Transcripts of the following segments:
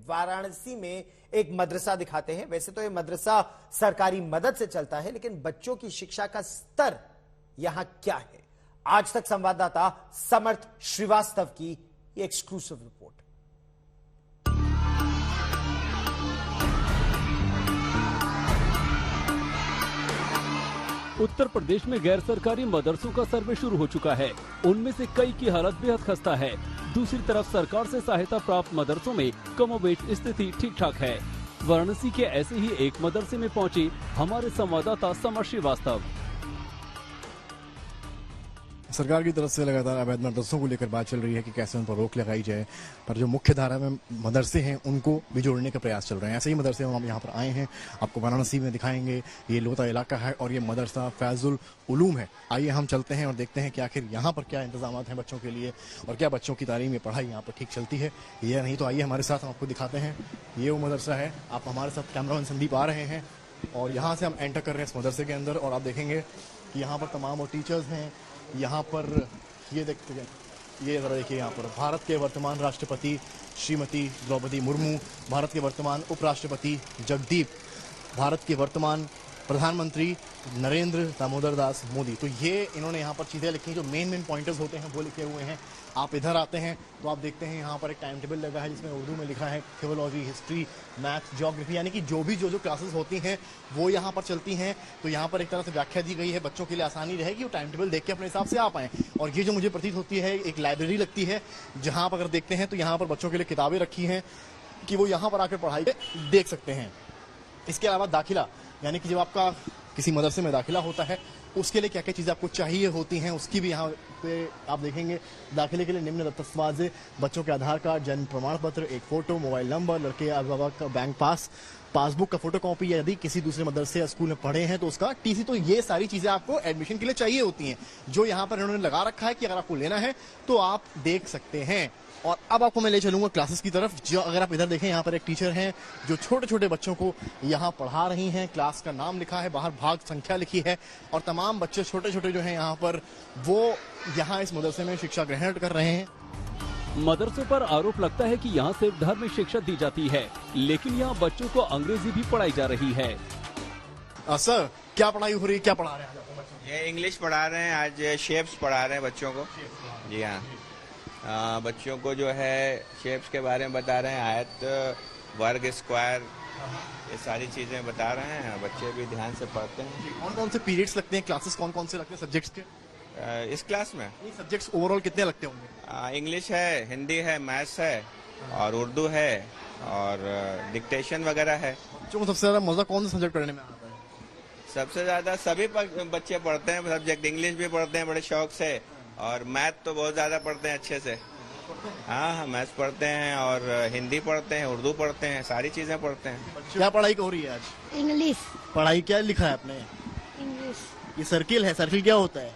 वाराणसी में एक मदरसा दिखाते हैं। वैसे तो ये मदरसा सरकारी मदद से चलता है, लेकिन बच्चों की शिक्षा का स्तर यहां क्या है? आज तक संवाददाता समर्थ श्रीवास्तव की ये एक्सक्लूसिव रिपोर्ट। उत्तर प्रदेश में गैर सरकारी मदरसों का सर्वे शुरू हो चुका है। उनमें से कई की हालत बेहद खस्ता है। दूसरी तरफ सरकार से सहायता प्राप्त मदरसों में कमोबेश स्थिति ठीक ठाक है। वाराणसी के ऐसे ही एक मदरसे में पहुंचे हमारे संवाददाता समर्थ श्रीवास्तव। सरकार की तरफ से लगातार अवैध मदरसों को लेकर बात चल रही है कि कैसे उन पर रोक लगाई जाए, पर जो मुख्य धारा में मदरसे हैं उनको भी जोड़ने का प्रयास चल रहे हैं। ऐसे ही मदरसे हम यहाँ पर आए हैं, आपको वाराणसी में दिखाएंगे। ये लोता इलाका है और ये मदरसा फैजुल उलूम है। आइए हम चलते हैं और देखते हैं कि आखिर यहाँ पर क्या इंतजाम हैं बच्चों के लिए और क्या बच्चों की तालीम पढ़ाई यहाँ पर ठीक चलती है या नहीं। तो आइए हमारे साथ, हम आपको दिखाते हैं। ये वो मदरसा है। आप हमारे साथ कैमरामैन संदीप आ रहे हैं और यहाँ से हम एंटर कर रहे हैं इस मदरसे के अंदर और आप देखेंगे कि यहाँ पर तमाम वो टीचर्स हैं। यहाँ पर ये देखते हैं, ये जरा देखिए, यहाँ पर भारत के वर्तमान राष्ट्रपति श्रीमती द्रौपदी मुर्मू, भारत के वर्तमान उपराष्ट्रपति जगदीप, भारत के वर्तमान प्रधानमंत्री नरेंद्र दामोदर दास मोदी। तो ये इन्होंने यहाँ पर चीज़ें लिखी हैं, जो मेन पॉइंटर्स होते हैं वो लिखे हुए हैं। आप इधर आते हैं तो आप देखते हैं यहाँ पर एक टाइम टेबल लगा है जिसमें उर्दू में लिखा है थियोलॉजी, हिस्ट्री, मैथ, ज्योग्राफी, यानी कि जो क्लासेस होती हैं वो यहाँ पर चलती हैं। तो यहाँ पर एक तरह से व्याख्या दी गई है, बच्चों के लिए आसानी रहेगी, वो टाइम टेबल देख के अपने हिसाब से आ पाएँ। और ये जो मुझे प्रतीत होती है एक लाइब्रेरी लगती है, जहाँ पर अगर देखते हैं तो यहाँ पर बच्चों के लिए किताबें रखी हैं कि वो यहाँ पर आकर पढ़ाई देख सकते हैं। इसके अलावा दाखिला, यानी कि जब आपका किसी मदरसे में दाखिला होता है उसके लिए क्या क्या चीज़ें आपको चाहिए होती हैं, उसकी भी यहाँ पे आप देखेंगे। दाखिले के लिए निम्न दस्तावेज़: बच्चों के आधार कार्ड, जन्म प्रमाण पत्र, एक फोटो, मोबाइल नंबर, लड़के अभिभावक का बैंक पासबुक का फोटोकॉपी, या यदि किसी दूसरे मदरसे या स्कूल में पढ़े हैं तो उसका टीसी। तो ये सारी चीज़ें आपको एडमिशन के लिए चाहिए होती हैं, जो यहाँ पर इन्होंने लगा रखा है कि अगर आपको लेना है तो आप देख सकते हैं। और अब आपको मैं ले चलूंगा क्लासेस की तरफ। जो अगर आप इधर देखें, यहाँ पर एक टीचर हैं जो छोटे छोटे बच्चों को यहाँ पढ़ा रही हैं। क्लास का नाम लिखा है, बाहर भाग संख्या लिखी है और तमाम बच्चे छोटे छोटे जो हैं यहाँ पर, वो यहाँ इस मदरसे में शिक्षा ग्रहण कर रहे हैं। मदरसों पर आरोप लगता है कि यहाँ सिर्फ धार्मिक शिक्षा दी जाती है, लेकिन यहाँ बच्चों को अंग्रेजी भी पढ़ाई जा रही है। सर, क्या पढ़ाई हो रही है, क्या पढ़ा रहे हैं? ये इंग्लिश पढ़ा रहे हैं, आज शेप्स पढ़ा रहे हैं बच्चों को। जी हाँ, बच्चों को जो है शेप्स के बारे में बता रहे हैं, आयत, वर्ग, स्क्वायर, ये सारी चीजें बता रहे हैं। बच्चे भी ध्यान से पढ़ते हैं। कौन कौन से पीरियड्स लगते हैं, क्लासेस कौन कौन से लगते हैं सब्जेक्ट्स के? इस क्लास में सब्जेक्ट्स ओवरऑल कितने लगते होंगे? इंग्लिश है, हिंदी है, मैथ्स है और उर्दू है और डिक्टेशन वगैरह है। बच्चों को सबसे ज्यादा मजा कौन सा सब्जेक्ट पढ़ने में आता है? सबसे ज्यादा सभी बच्चे पढ़ते हैं सब्जेक्ट। इंग्लिश भी पढ़ते हैं बड़े शौक से और मैथ तो बहुत ज्यादा पढ़ते हैं अच्छे से। हाँ, मैथ्स पढ़ते हैं और हिंदी पढ़ते हैं, उर्दू पढ़ते हैं, सारी चीजें पढ़ते हैं। क्या पढ़ाई हो रही है आज? इंग्लिश पढ़ाई। क्या लिखा है आपने? इंग्लिश। ये सर्किल है, सर्किल क्या होता है?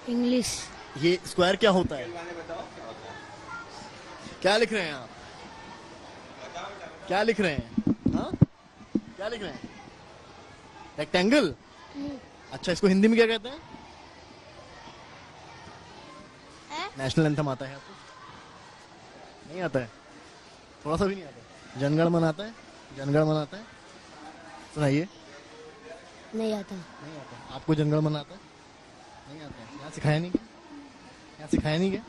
इंग्लिश। ये स्क्वायर क्या होता है? क्या लिख रहे हैं आप? क्या लिख रहे हैं? हाँ, क्या लिख रहे हैं? रेक्टेंगल। अच्छा, इसको हिंदी में क्या कहते हैं? नेशनल एंथम आता है आपको? नहीं आता है, थोड़ा सा भी नहीं आता है। जनगण मन आता है? जनगण मन आता है, सुनाइए। नहीं आता। नहीं आता। आपको जनगण मन आता है? नहीं आता है। यहाँ सिखाया नहीं क्या? यहाँ सिखाया नहीं क्या?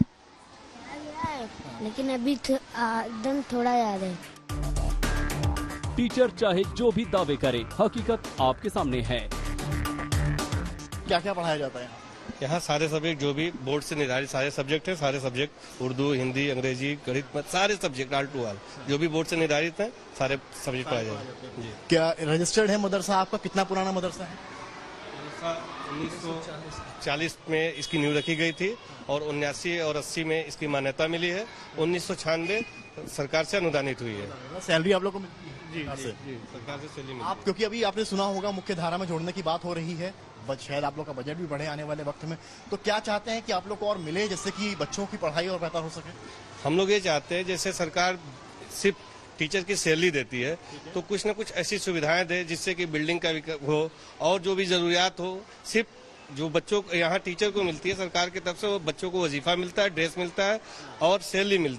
लेकिन अभी एकदम थोड़ा याद है। टीचर चाहे जो भी दावे करे, हकीकत आपके सामने है। क्या क्या पढ़ाया जाता है यहाँ? सारे सब्जेक्ट जो भी बोर्ड से निर्धारित सारे सब्जेक्ट है, सारे सब्जेक्ट उर्दू, हिंदी, अंग्रेजी, गणित, सारे सब्जेक्ट ऑल टू ऑल जो भी बोर्ड से निर्धारित है सारे सब्जेक्ट पढ़ाए जाते हैं। क्या रजिस्टर्ड है मदरसा आपका? कितना पुराना मदरसा है? 1940 में इसकी नींव रखी गई थी और 79 और 80 में इसकी मान्यता मिली है। 1996 सरकार से अनुदानित हुई है। सैलरी आप लोग को मिलती है? जी, सरकार से सैलरी मिलती है। आप, क्योंकि अभी आपने सुना होगा मुख्य धारा में जोड़ने की बात हो रही है, शायद आप लोग का बजट भी बढ़े आने वाले वक्त में, तो क्या चाहते हैं कि आप लोग को और मिले जिससे कि बच्चों की पढ़ाई और बेहतर हो सके? हम लोग ये चाहते हैं जैसे सरकार सिर्फ टीचर की सैलरी देती है तो कुछ न कुछ ऐसी सुविधाएं दे जिससे कि बिल्डिंग का हो और जो भी जरूरियात हो, सिर्फ जो बच्चों को यहाँ टीचर को मिलती है सरकार की तरफ से, वो बच्चों को वजीफा मिलता है, ड्रेस मिलता है और सैलरी मिलती है।